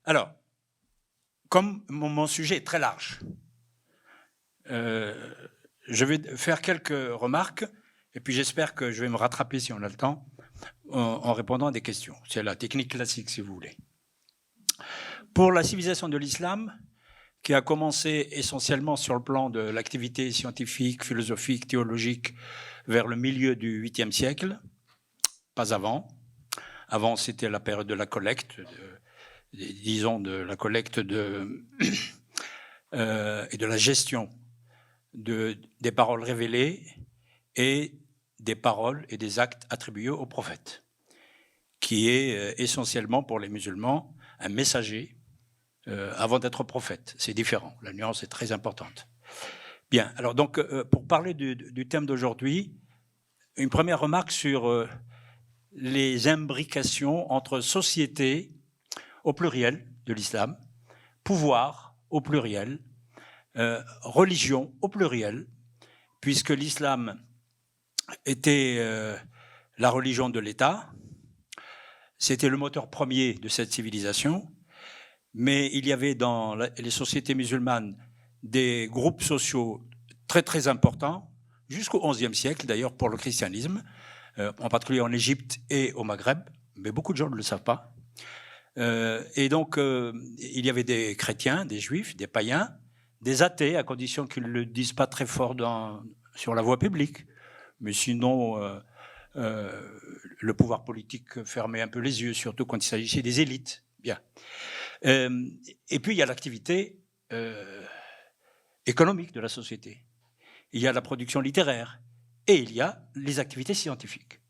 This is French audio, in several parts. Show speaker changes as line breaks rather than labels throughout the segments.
Alors, comme mon sujet est très large, je vais faire quelques remarques et puis j'espère que je vais me rattraper si on a le temps en répondant à des questions. C'est la technique classique, si vous voulez. Pour la civilisation de l'islam, qui a commencé essentiellement sur le plan de l'activité scientifique, philosophique, théologique vers le milieu du 8e siècle, pas avant. Avant, c'était la période de la collecte, disons de la collecte et de la gestion des paroles révélées et des paroles et des actes attribués aux prophètes, qui est essentiellement pour les musulmans un messager avant d'être prophète. C'est différent, la nuance est très importante. Bien, alors donc pour parler du thème d'aujourd'hui, une première remarque sur les imbrications entre société au pluriel de l'islam, pouvoir au pluriel, religion au pluriel, puisque l'islam était la religion de l'État, c'était le moteur premier de cette civilisation, mais il y avait dans les sociétés musulmanes des groupes sociaux très très importants, jusqu'au XIe siècle d'ailleurs pour le christianisme, en particulier en Égypte et au Maghreb, mais beaucoup de gens ne le savent pas. Et donc, il y avait des chrétiens, des juifs, des païens, des athées, à condition qu'ils ne le disent pas très fort sur la voie publique. Mais sinon, le pouvoir politique fermait un peu les yeux, surtout quand il s'agissait des élites. Bien. Et puis, il y a l'activité économique de la société. Il y a la production littéraire. Et il y a les activités scientifiques.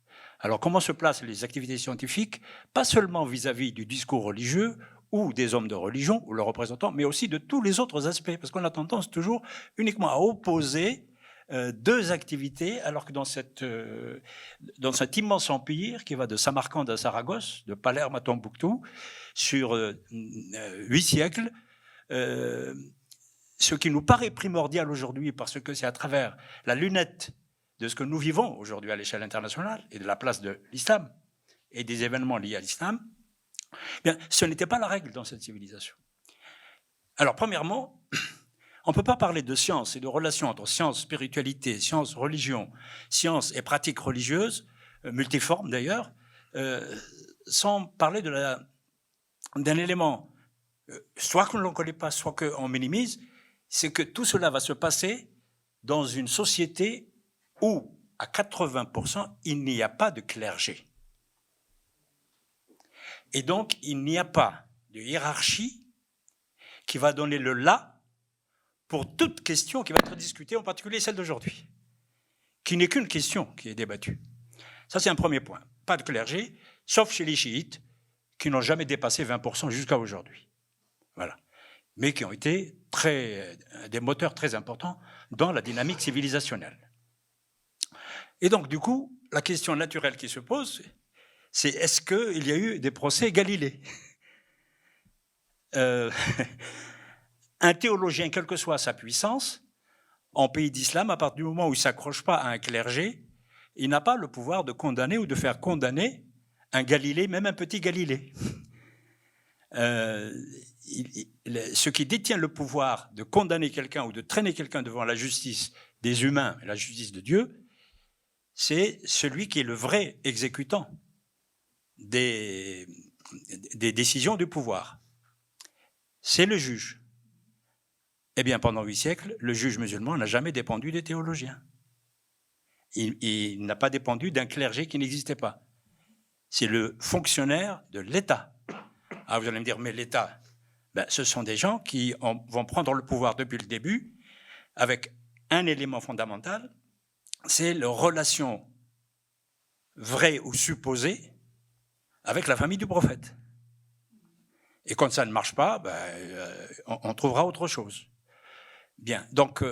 Alors, comment se placent les activités scientifiques, pas seulement vis-à-vis du discours religieux ou des hommes de religion ou leurs représentants, mais aussi de tous les autres aspects, parce qu'on a tendance toujours uniquement à opposer deux activités, alors que dans cet immense empire qui va de Samarcande à Saragosse, de Palerme à Tombouctou, sur 8 siècles, ce qui nous paraît primordial aujourd'hui, parce que c'est à travers la lunette de ce que nous vivons aujourd'hui à l'échelle internationale et de la place de l'islam et des événements liés à l'islam, bien, ce n'était pas la règle dans cette civilisation. Alors, premièrement, on ne peut pas parler de science et de relation entre science, spiritualité, science, religion, science et pratiques religieuses, multiformes d'ailleurs, sans parler d'un élément, soit qu'on ne le connaît pas, soit qu'on minimise, c'est que tout cela va se passer dans une société où, à 80%, il n'y a pas de clergé. Et donc, il n'y a pas de hiérarchie qui va donner le là pour toute question qui va être discutée, en particulier celle d'aujourd'hui, qui n'est qu'une question qui est débattue. Ça, c'est un premier point. Pas de clergé, sauf chez les chiites, qui n'ont jamais dépassé 20% jusqu'à aujourd'hui. Voilà. Mais qui ont été des moteurs très importants dans la dynamique civilisationnelle. Et donc, du coup, la question naturelle qui se pose, c'est est-ce qu'il y a eu des procès Galilée ? Un théologien, quelle que soit sa puissance, en pays d'islam, à partir du moment où il ne s'accroche pas à un clergé, il n'a pas le pouvoir de condamner ou de faire condamner un Galilée, même un petit Galilée. Ce qui détient le pouvoir de condamner quelqu'un ou de traîner quelqu'un devant la justice des humains, la justice de Dieu, c'est celui qui est le vrai exécutant des décisions du pouvoir. C'est le juge. Eh bien, pendant 8 siècles, le juge musulman n'a jamais dépendu des théologiens. Il n'a pas dépendu d'un clergé qui n'existait pas. C'est le fonctionnaire de l'État. Ah, vous allez me dire, mais l'État, ce sont des gens qui vont prendre le pouvoir depuis le début avec un élément fondamental, c'est leur relation vraie ou supposée avec la famille du prophète. Et quand ça ne marche pas, on trouvera autre chose. Bien, donc,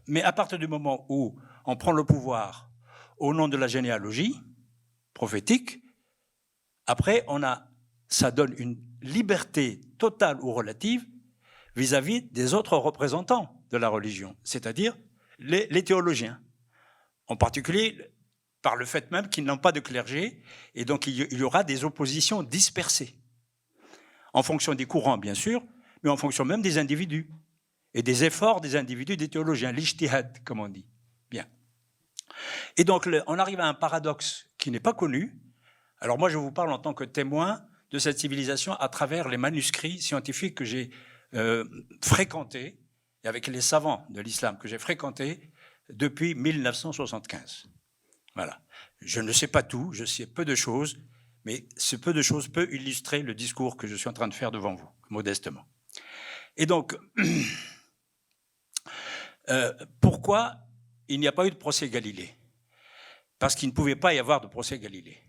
mais à partir du moment où on prend le pouvoir au nom de la généalogie prophétique, après, ça donne une liberté totale ou relative vis-à-vis des autres représentants de la religion, c'est-à-dire les théologiens. En particulier, par le fait même qu'ils n'ont pas de clergé, et donc il y aura des oppositions dispersées. en fonction des courants, bien sûr, mais en fonction même des individus et des efforts des individus, des théologiens, l'ijtihad, comme on dit. Bien. Et donc, on arrive à un paradoxe qui n'est pas connu. Alors moi, je vous parle en tant que témoin de cette civilisation à travers les manuscrits scientifiques que j'ai fréquentés, et avec les savants de l'islam que j'ai fréquentés depuis 1975. Voilà. Je ne sais pas tout, je sais peu de choses, mais ce peu de choses peut illustrer le discours que je suis en train de faire devant vous, modestement. Et donc, pourquoi il n'y a pas eu de procès Galilée? Parce qu'il ne pouvait pas y avoir de procès Galilée,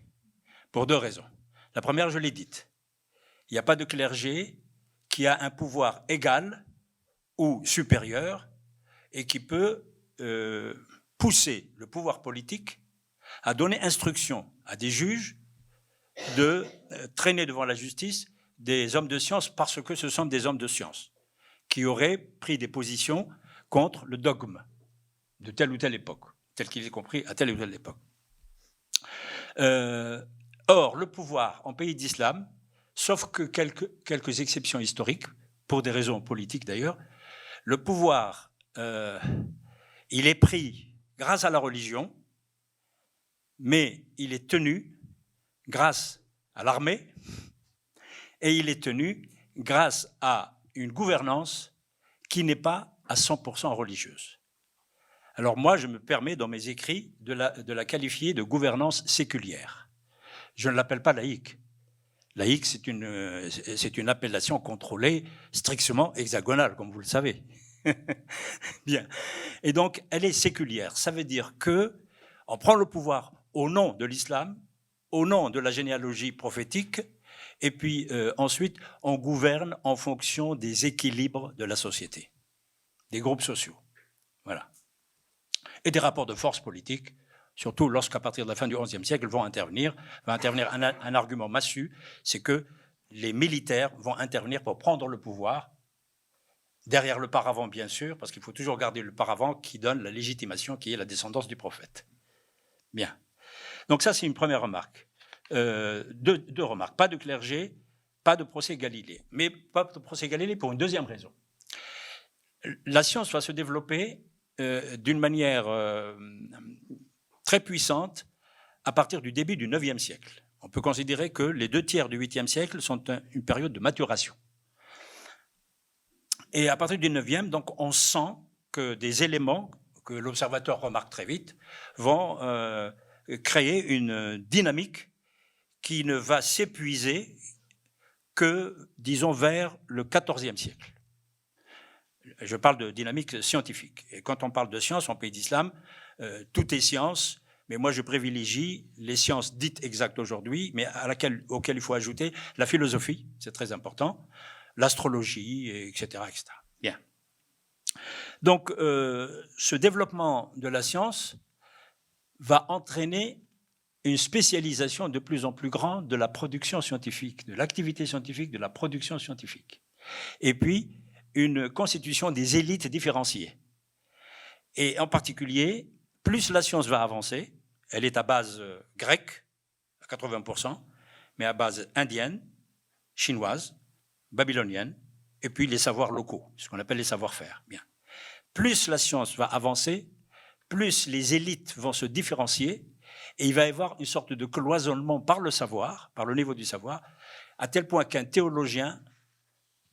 pour deux raisons. La première, je l'ai dite, il n'y a pas de clergé qui a un pouvoir égal ou supérieur et qui peut pousser le pouvoir politique à donner instruction à des juges de traîner devant la justice des hommes de science parce que ce sont des hommes de science qui auraient pris des positions contre le dogme de telle ou telle époque, tel qu'il est compris à telle ou telle époque. Or, le pouvoir en pays d'islam, sauf que quelques exceptions historiques, pour des raisons politiques d'ailleurs, le pouvoir, il est pris grâce à la religion, mais il est tenu grâce à l'armée et il est tenu grâce à une gouvernance qui n'est pas à 100% religieuse. Alors moi, je me permets dans mes écrits de la qualifier de gouvernance séculière. Je ne l'appelle pas laïque. Laïque, c'est une appellation contrôlée, strictement hexagonale, comme vous le savez. Bien. Et donc, elle est séculière. Ça veut dire qu'on prend le pouvoir au nom de l'islam, au nom de la généalogie prophétique, et puis ensuite, on gouverne en fonction des équilibres de la société, des groupes sociaux. Voilà. Et des rapports de force politique, surtout lorsqu'à partir de la fin du XIe siècle va intervenir un argument massu, c'est que les militaires vont intervenir pour prendre le pouvoir, derrière le paravent bien sûr, parce qu'il faut toujours garder le paravent qui donne la légitimation, qui est la descendance du prophète. Bien. Donc ça, c'est une première remarque. Deux remarques. Pas de clergé, pas de procès Galilée. Mais pas de procès Galilée pour une deuxième raison. La science va se développer d'une manière très puissante à partir du début du IXe siècle. On peut considérer que les 2/3 du 8e siècle sont une période de maturation. Et à partir du 9e, donc, on sent que des éléments que l'observateur remarque très vite vont créer une dynamique qui ne va s'épuiser que, disons, vers le XIVe siècle. Je parle de dynamique scientifique. Et quand on parle de science en pays d'islam, tout est science, mais moi je privilégie les sciences dites exactes aujourd'hui, mais auxquelles il faut ajouter la philosophie, c'est très important, l'astrologie, etc., etc. Bien. Donc, ce développement de la science va entraîner une spécialisation de plus en plus grande de la production scientifique, de l'activité scientifique, de la production scientifique. Et puis, une constitution des élites différenciées. Et en particulier, plus la science va avancer, elle est à base grecque, à 80%, mais à base indienne, chinoise, babylonienne, et puis les savoirs locaux, ce qu'on appelle les savoir-faire. Bien. Plus la science va avancer, plus les élites vont se différencier, et il va y avoir une sorte de cloisonnement par le savoir, par le niveau du savoir, à tel point qu'un théologien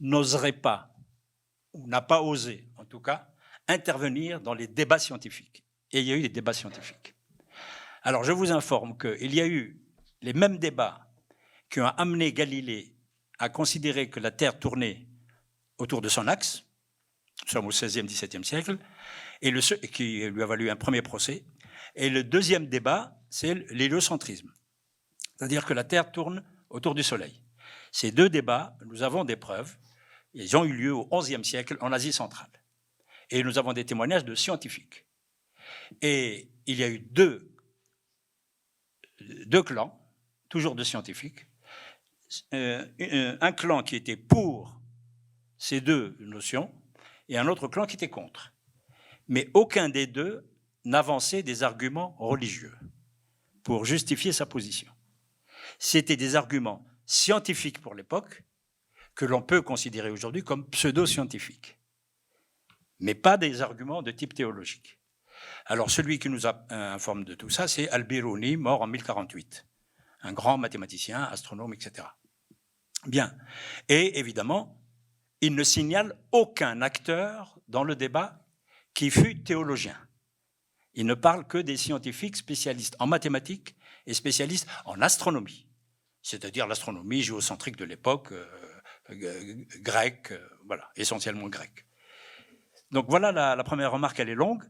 n'oserait pas, ou n'a pas osé, en tout cas, intervenir dans les débats scientifiques. Et il y a eu des débats scientifiques. Alors, je vous informe qu'il y a eu les mêmes débats qui ont amené Galilée à considérer que la Terre tournait autour de son axe, nous sommes au XVIe, XVIIe siècle, et qui lui a valu un premier procès. Et le deuxième débat, c'est l'héliocentrisme, c'est-à-dire que la Terre tourne autour du Soleil. Ces deux débats, nous avons des preuves, ils ont eu lieu au XIe siècle en Asie centrale. Et nous avons des témoignages de scientifiques. Et il y a eu deux clans, toujours de scientifiques, un clan qui était pour ces deux notions et un autre clan qui était contre. Mais aucun des deux n'avançait des arguments religieux pour justifier sa position. C'était des arguments scientifiques pour l'époque que l'on peut considérer aujourd'hui comme pseudo-scientifiques, mais pas des arguments de type théologique. Alors, celui qui nous informe de tout ça, c'est Al-Biruni, mort en 1048, un grand mathématicien, astronome, etc. Bien. Et évidemment, il ne signale aucun acteur dans le débat qui fut théologien. Il ne parle que des scientifiques spécialistes en mathématiques et spécialistes en astronomie, c'est-à-dire l'astronomie géocentrique de l'époque, grecque, voilà, essentiellement grecque. Donc voilà la première remarque, elle est longue.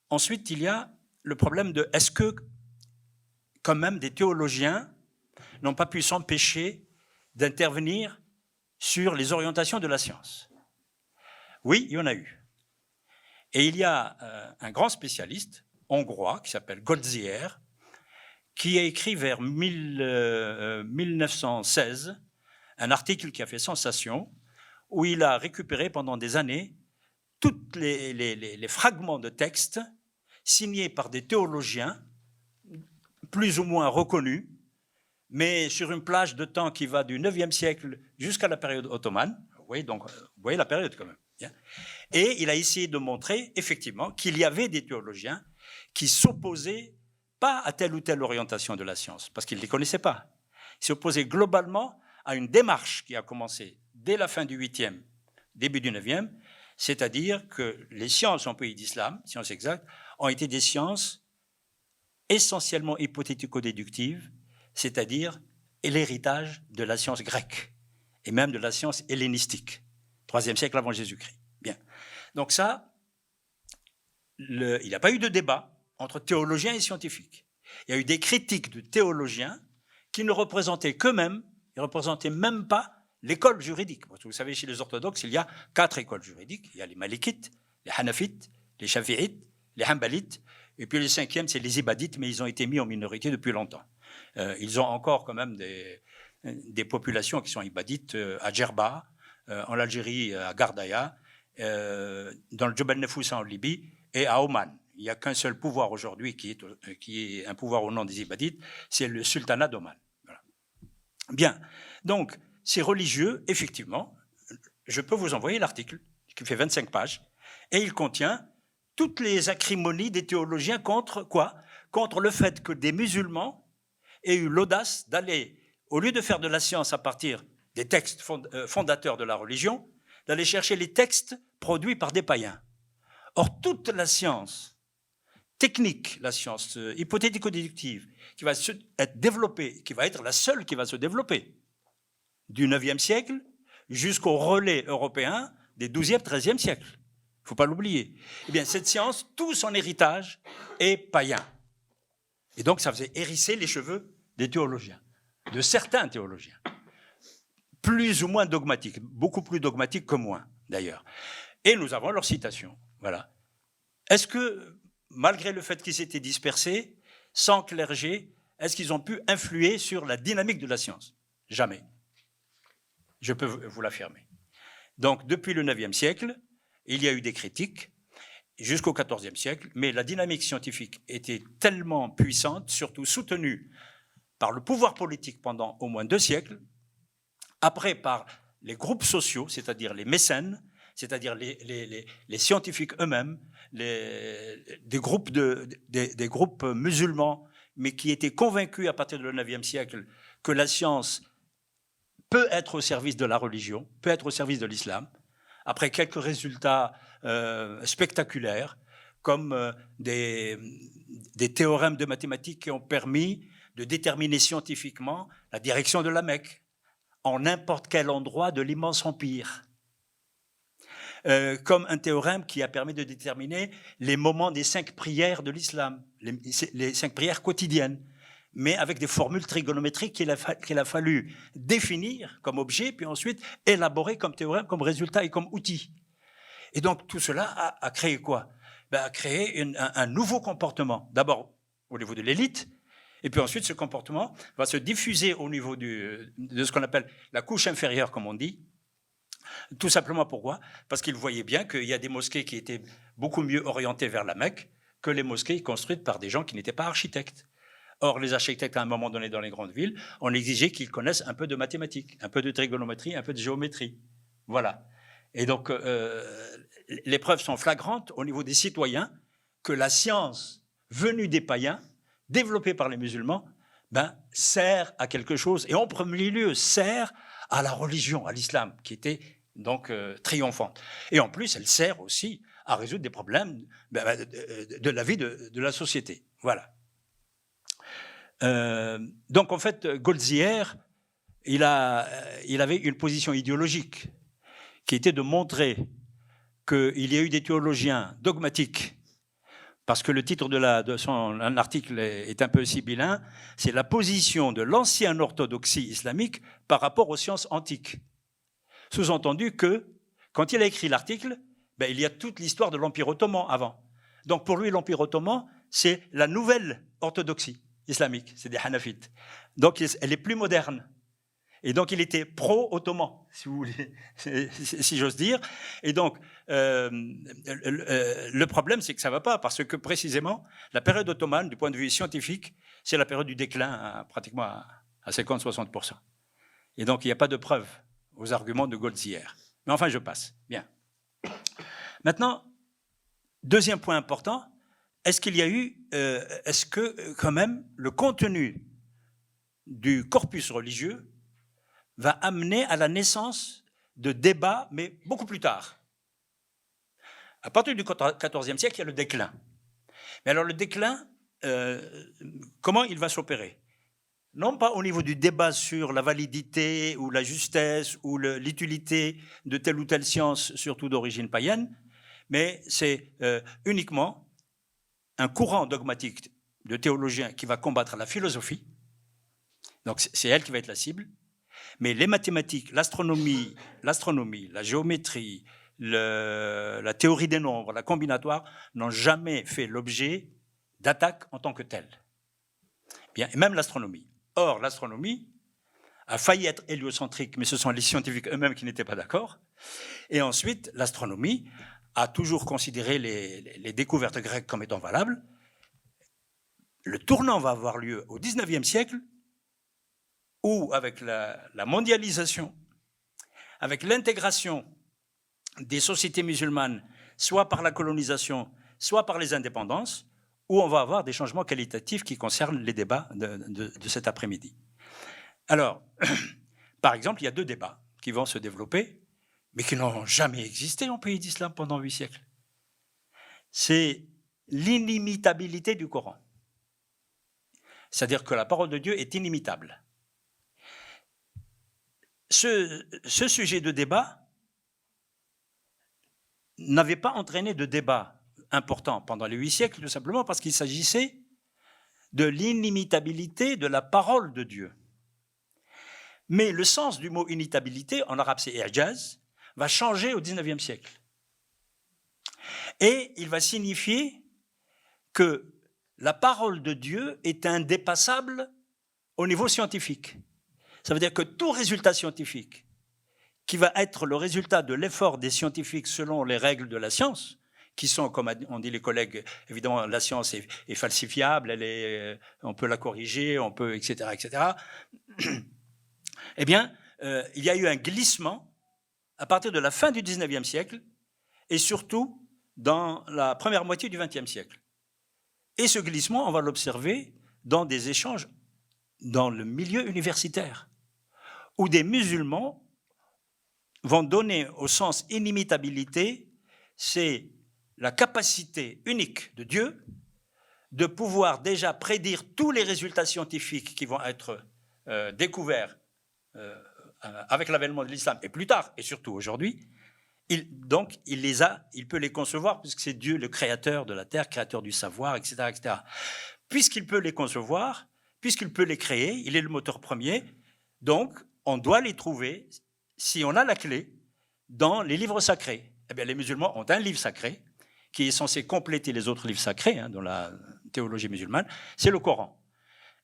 Ensuite, il y a le problème de est-ce que, quand même, des théologiens n'ont pas pu s'empêcher d'intervenir sur les orientations de la science? Oui, il y en a eu. Et il y a un grand spécialiste hongrois qui s'appelle Goldziher, qui a écrit vers 1916 un article qui a fait sensation, où il a récupéré pendant des années tous les fragments de textes signés par des théologiens plus ou moins reconnus, mais sur une plage de temps qui va du 9e siècle jusqu'à la période ottomane. Vous voyez la période quand même. Et il a essayé de montrer effectivement qu'il y avait des théologiens qui s'opposaient pas à telle ou telle orientation de la science, parce qu'ils ne les connaissaient pas. Ils s'opposaient globalement à une démarche qui a commencé dès la fin du 8e, début du 9e, c'est-à-dire que les sciences en pays d'islam, sciences exactes, ont été des sciences essentiellement hypothético-déductives, c'est-à-dire l'héritage de la science grecque et même de la science hellénistique, 3e siècle avant Jésus-Christ. Bien. Donc ça, il n'y a pas eu de débat entre théologiens et scientifiques. Il y a eu des critiques de théologiens qui ne représentaient qu'eux-mêmes, ils ne représentaient même pas l'école juridique. Vous savez, chez les orthodoxes, il y a 4 écoles juridiques. Il y a les malikites, les hanafites, les shafi'ites, les hanbalites, et puis le 5e, c'est les ibadites, mais ils ont été mis en minorité depuis longtemps. Ils ont encore quand même des populations qui sont ibadites à Djerba, en Algérie, à Gardaya, dans le Jebel Nefoussa en Libye et à Oman. Il n'y a qu'un seul pouvoir aujourd'hui qui est un pouvoir au nom des ibadites, c'est le sultanat d'Oman. Voilà. Bien, donc ces religieux, effectivement, je peux vous envoyer l'article qui fait 25 pages et il contient toutes les acrimonies des théologiens contre quoi? Contre le fait que des musulmans aient eu l'audace d'aller, au lieu de faire de la science à partir des textes fondateurs de la religion, d'aller chercher les textes produits par des païens. Or, toute la science technique, la science hypothético-déductive, qui va être développée, qui va être la seule qui va se développer, du 9e siècle jusqu'au relais européen des 12e, 13e siècles. Il ne faut pas l'oublier. Eh bien, cette science, tout son héritage est païen. Et donc, ça faisait hérisser les cheveux des théologiens, de certains théologiens, plus ou moins dogmatiques, beaucoup plus dogmatiques que moins, d'ailleurs. Et nous avons leurs citations. Voilà. Est-ce que, malgré le fait qu'ils s'étaient dispersés, sans clergé, est-ce qu'ils ont pu influer sur la dynamique de la science? Jamais. Je peux vous l'affirmer. Donc, depuis le 9e siècle, il y a eu des critiques, jusqu'au 14e siècle, mais la dynamique scientifique était tellement puissante, surtout soutenue par le pouvoir politique pendant au moins 2 siècles, après par les groupes sociaux, c'est-à-dire les mécènes, c'est-à-dire les scientifiques eux-mêmes, des groupes musulmans, mais qui étaient convaincus à partir du 9e siècle que la science peut être au service de la religion, peut être au service de l'islam, après quelques résultats spectaculaires, comme des théorèmes de mathématiques qui ont permis de déterminer scientifiquement la direction de la Mecque, en n'importe quel endroit de l'immense empire. Comme un théorème qui a permis de déterminer les moments des 5 prières de l'islam, les 5 prières quotidiennes, mais avec des formules trigonométriques qu'il a fallu définir comme objet, puis ensuite élaborer comme théorème, comme résultat et comme outil. Et donc tout cela a créé quoi? A créé un nouveau comportement, d'abord au niveau de l'élite, et puis ensuite ce comportement va se diffuser au niveau de ce qu'on appelle la couche inférieure, comme on dit. Tout simplement pourquoi? Parce qu'ils voyaient bien qu'il y a des mosquées qui étaient beaucoup mieux orientées vers la Mecque que les mosquées construites par des gens qui n'étaient pas architectes. Or, les architectes, à un moment donné, dans les grandes villes, on exigeait qu'ils connaissent un peu de mathématiques, un peu de trigonométrie, un peu de géométrie. Voilà. Et donc, les preuves sont flagrantes au niveau des citoyens que la science venue des païens, développée par les musulmans, sert à quelque chose, et en premier lieu sert à la religion, à l'islam, qui était donc triomphante. Et en plus, elle sert aussi à résoudre des problèmes de la vie de la société. Voilà. Donc en fait, Goldziher, il avait une position idéologique qui était de montrer qu'il y a eu des théologiens dogmatiques, parce que le titre de son article est un peu sibyllin, c'est la position de l'ancienne orthodoxie islamique par rapport aux sciences antiques. Sous-entendu que, quand il a écrit l'article, il y a toute l'histoire de l'Empire ottoman avant. Donc pour lui, l'Empire ottoman, c'est la nouvelle orthodoxie islamique, c'est des Hanafites. Donc elle est plus moderne. Et donc il était pro-ottoman, si vous voulez, si j'ose dire. Et donc le problème, c'est que ça ne va pas, parce que précisément, la période ottomane, du point de vue scientifique, c'est la période du déclin pratiquement à 50-60%. Et donc il n'y a pas de preuve aux arguments de Goldziher. Mais enfin, je passe. Bien. Maintenant, deuxième point important, est-ce que quand même le contenu du corpus religieux va amener à la naissance de débats, mais beaucoup plus tard. À partir du XIVe siècle, il y a le déclin. Mais alors le déclin, comment il va s'opérer? Non pas au niveau du débat sur la validité ou la justesse ou l'utilité de telle ou telle science, surtout d'origine païenne, mais c'est uniquement un courant dogmatique de théologiens qui va combattre la philosophie. Donc c'est elle qui va être la cible. Mais les mathématiques, l'astronomie, la géométrie, la théorie des nombres, la combinatoire, n'ont jamais fait l'objet d'attaques en tant que telles. Bien, et même l'astronomie. Or, l'astronomie a failli être héliocentrique, mais ce sont les scientifiques eux-mêmes qui n'étaient pas d'accord. Et ensuite, l'astronomie a toujours considéré les découvertes grecques comme étant valables. Le tournant va avoir lieu au XIXe siècle, où, avec la mondialisation, avec l'intégration des sociétés musulmanes, soit par la colonisation, soit par les indépendances, où on va avoir des changements qualitatifs qui concernent les débats de cet après-midi. Alors, par exemple, il y a deux débats qui vont se développer, mais qui n'ont jamais existé en pays d'islam pendant 8 siècles. C'est l'inimitabilité du Coran. C'est-à-dire que la parole de Dieu est inimitable. Ce sujet de débat n'avait pas entraîné de débat important pendant les 8 siècles, tout simplement parce qu'il s'agissait de l'inimitabilité de la parole de Dieu. Mais le sens du mot inimitabilité, en arabe c'est i'jaz, va changer au XIXe siècle. Et il va signifier que la parole de Dieu est indépassable au niveau scientifique. Ça veut dire que tout résultat scientifique qui va être le résultat de l'effort des scientifiques selon les règles de la science, qui sont, comme on dit les collègues, évidemment, la science est falsifiable, on peut la corriger, on peut, etc., etc. Eh bien, il y a eu un glissement à partir de la fin du XIXe siècle et surtout dans la première moitié du XXe siècle. Et ce glissement, on va l'observer dans des échanges dans le milieu universitaire, où des musulmans vont donner au sens inimitabilité, c'est la capacité unique de Dieu de pouvoir déjà prédire tous les résultats scientifiques qui vont être découverts avec l'avènement de l'islam, et plus tard, et surtout aujourd'hui. Donc, il peut les concevoir, puisque c'est Dieu le créateur de la terre, créateur du savoir, etc., etc. Puisqu'il peut les concevoir, puisqu'il peut les créer, il est le moteur premier, donc on doit les trouver, si on a la clé, dans les livres sacrés. Eh bien, les musulmans ont un livre sacré qui est censé compléter les autres livres sacrés dans la théologie musulmane, c'est le Coran.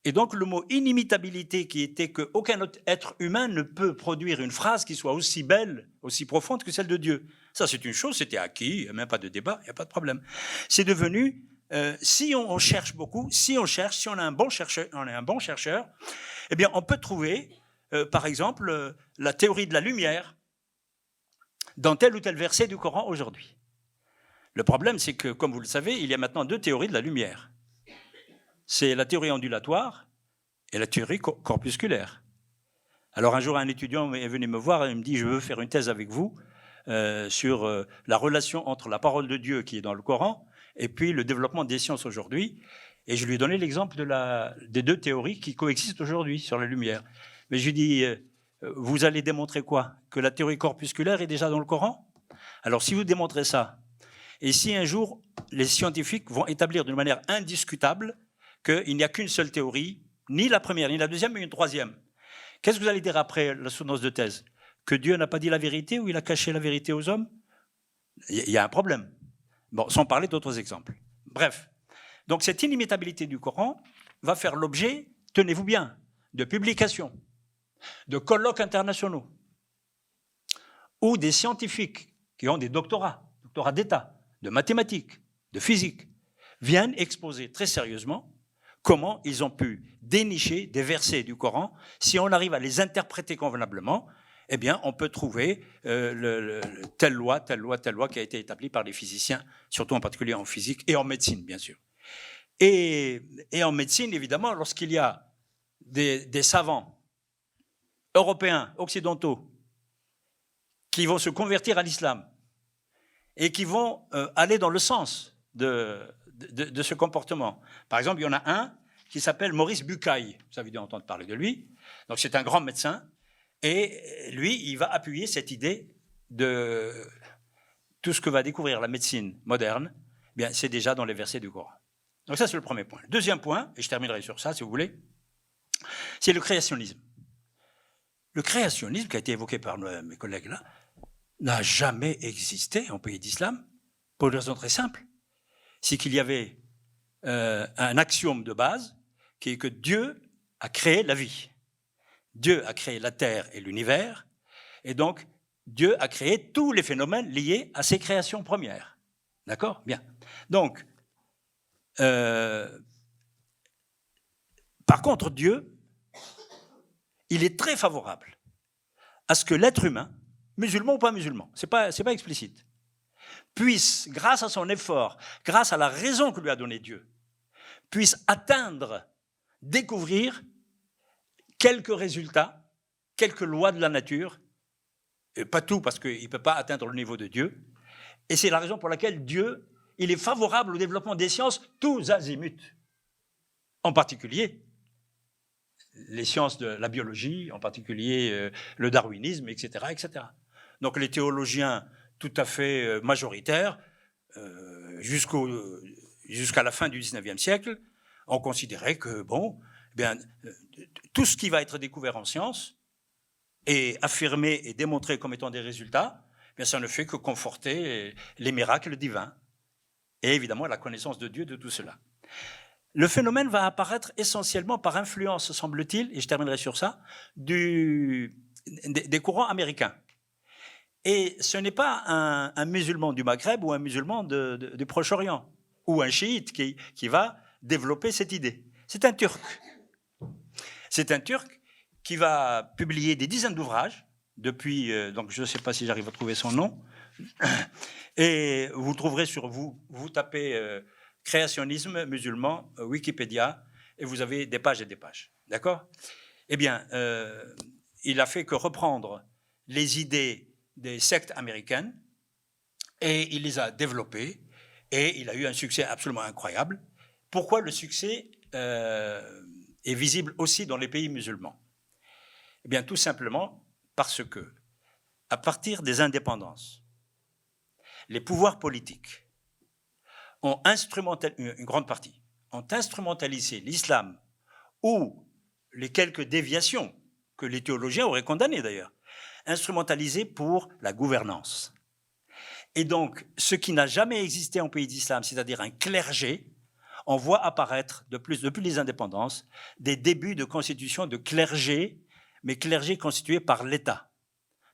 Et donc le mot inimitabilité, qui était qu'aucun autre être humain ne peut produire une phrase qui soit aussi belle, aussi profonde que celle de Dieu. Ça, c'est une chose, c'était acquis, il n'y a même pas de débat, il n'y a pas de problème. C'est devenu si on cherche beaucoup, si on a un bon chercheur, eh bien, on peut trouver, par exemple, la théorie de la lumière dans tel ou tel verset du Coran aujourd'hui. Le problème, c'est que, comme vous le savez, il y a maintenant 2 théories de la lumière. C'est la théorie ondulatoire et la théorie corpusculaire. Alors un jour, un étudiant est venu me voir et il me dit « Je veux faire une thèse avec vous sur la relation entre la parole de Dieu qui est dans le Coran et puis le développement des sciences aujourd'hui. » Et je lui ai donné l'exemple des 2 théories qui coexistent aujourd'hui sur la lumière. Mais je lui ai dit « Vous allez démontrer quoi? Que la théorie corpusculaire est déjà dans le Coran? Alors si vous démontrez ça, et si un jour les scientifiques vont établir d'une manière indiscutable qu'il n'y a qu'une seule théorie, ni la première, ni la deuxième, mais une troisième, qu'est-ce que vous allez dire après la soutenance de thèse? Que Dieu n'a pas dit la vérité ou il a caché la vérité aux hommes? Il y a un problème. Bon, sans parler d'autres exemples. Bref. Donc cette inimitabilité du Coran va faire l'objet, tenez-vous bien, de publications, de colloques internationaux, où des scientifiques qui ont des doctorats d'État, de mathématiques, de physique, viennent exposer très sérieusement comment ils ont pu dénicher des versets du Coran. Si on arrive à les interpréter convenablement, eh bien, on peut trouver telle loi qui a été établie par les physiciens, surtout en particulier en physique et en médecine, bien sûr. Et en médecine, évidemment, lorsqu'il y a des savants européens, occidentaux, qui vont se convertir à l'islam et qui vont aller dans le sens de ce comportement. Par exemple, il y en a un qui s'appelle Maurice Bucaille. Vous avez dû entendre parler de lui. Donc, c'est un grand médecin. Et lui, il va appuyer cette idée de tout ce que va découvrir la médecine moderne. Eh bien, c'est déjà dans les versets du Coran. Donc ça, c'est le premier point. Le deuxième point, et je terminerai sur ça, si vous voulez, c'est le créationnisme. Le créationnisme, qui a été évoqué par mes collègues là, n'a jamais existé en pays d'islam, pour une raison très simple. C'est qu'il y avait un axiome de base, qui est que Dieu a créé la vie. Dieu a créé la terre et l'univers, et donc Dieu a créé tous les phénomènes liés à ses créations premières. D'accord? Bien. Donc, par contre, Dieu, il est très favorable à ce que l'être humain, musulman ou pas musulman, c'est pas explicite, puisse, grâce à son effort, grâce à la raison que lui a donnée Dieu, puisse atteindre, découvrir quelques résultats, quelques lois de la nature, et pas tout parce qu'il ne peut pas atteindre le niveau de Dieu, et c'est la raison pour laquelle Dieu, il est favorable au développement des sciences tous azimuts, en particulier les sciences de la biologie, en particulier le darwinisme, etc., etc. Donc les théologiens tout à fait majoritaires, jusqu'à la fin du XIXe siècle, ont considéré que, bon, eh bien, tout ce qui va être découvert en science et affirmé et démontré comme étant des résultats, eh bien, ça ne fait que conforter les miracles divins et évidemment la connaissance de Dieu de tout cela. Le phénomène va apparaître essentiellement par influence, semble-t-il, et je terminerai sur ça, des courants américains. Et ce n'est pas un musulman du Maghreb ou un musulman du Proche-Orient ou un chiite qui va développer cette idée. C'est un Turc. C'est un Turc qui va publier des dizaines d'ouvrages depuis, donc je ne sais pas si j'arrive à trouver son nom, et vous trouverez sur vous tapez créationnisme musulman, Wikipédia, et vous avez des pages et des pages. D'accord? Eh bien, il a fait que reprendre les idées des sectes américaines et il les a développées et il a eu un succès absolument incroyable. Pourquoi le succès est visible aussi dans les pays musulmans? Eh bien, tout simplement parce que, à partir des indépendances, les pouvoirs politiques ont une grande partie, ont instrumentalisé l'islam ou les quelques déviations que les théologiens auraient condamnées d'ailleurs, instrumentalisées pour la gouvernance. Et donc, ce qui n'a jamais existé en pays d'islam, c'est-à-dire un clergé, on voit apparaître depuis les indépendances des débuts de constitution de clergé, mais clergé constitué par l'État,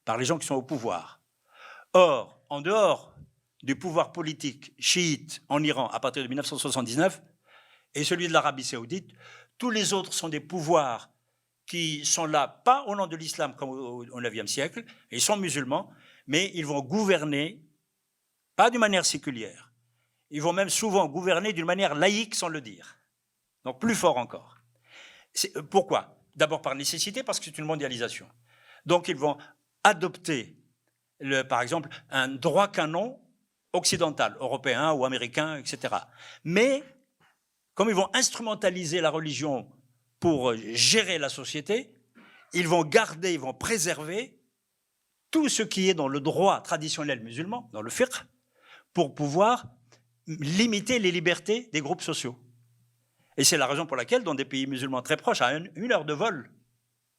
par les gens qui sont au pouvoir. Or, en dehors du pouvoir politique chiite en Iran à partir de 1979 et celui de l'Arabie saoudite. Tous les autres sont des pouvoirs qui sont là, pas au nom de l'islam comme au IXe siècle, ils sont musulmans, mais ils vont gouverner, pas d'une manière séculière, ils vont même souvent gouverner d'une manière laïque sans le dire. Donc plus fort encore. Pourquoi? D'abord par nécessité, parce que c'est une mondialisation. Donc ils vont adopter, par exemple, un droit canon occidental, européen ou américain, etc. Mais comme ils vont instrumentaliser la religion pour gérer la société, ils vont garder, ils vont préserver tout ce qui est dans le droit traditionnel musulman, dans le fiqh, pour pouvoir limiter les libertés des groupes sociaux. Et c'est la raison pour laquelle, dans des pays musulmans très proches, à une heure de vol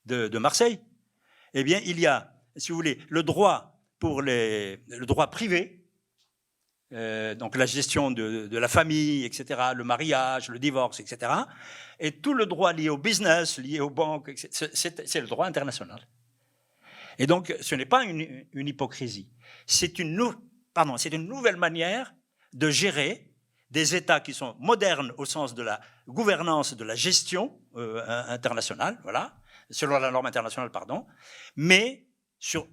de Marseille, eh bien, il y a, si vous voulez, le droit privé, donc la gestion de la famille, etc., le mariage, le divorce, etc., et tout le droit lié au business, lié aux banques, c'est le droit international. Et donc, ce n'est pas une hypocrisie, c'est une nouvelle manière de gérer des États qui sont modernes au sens de la gouvernance, de la gestion internationale, voilà, selon la norme internationale, pardon, mais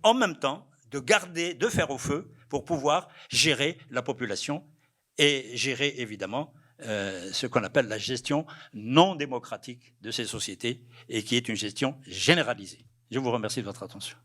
en même temps de faire au feu pour pouvoir gérer la population et gérer évidemment ce qu'on appelle la gestion non démocratique de ces sociétés et qui est une gestion généralisée. Je vous remercie de votre attention.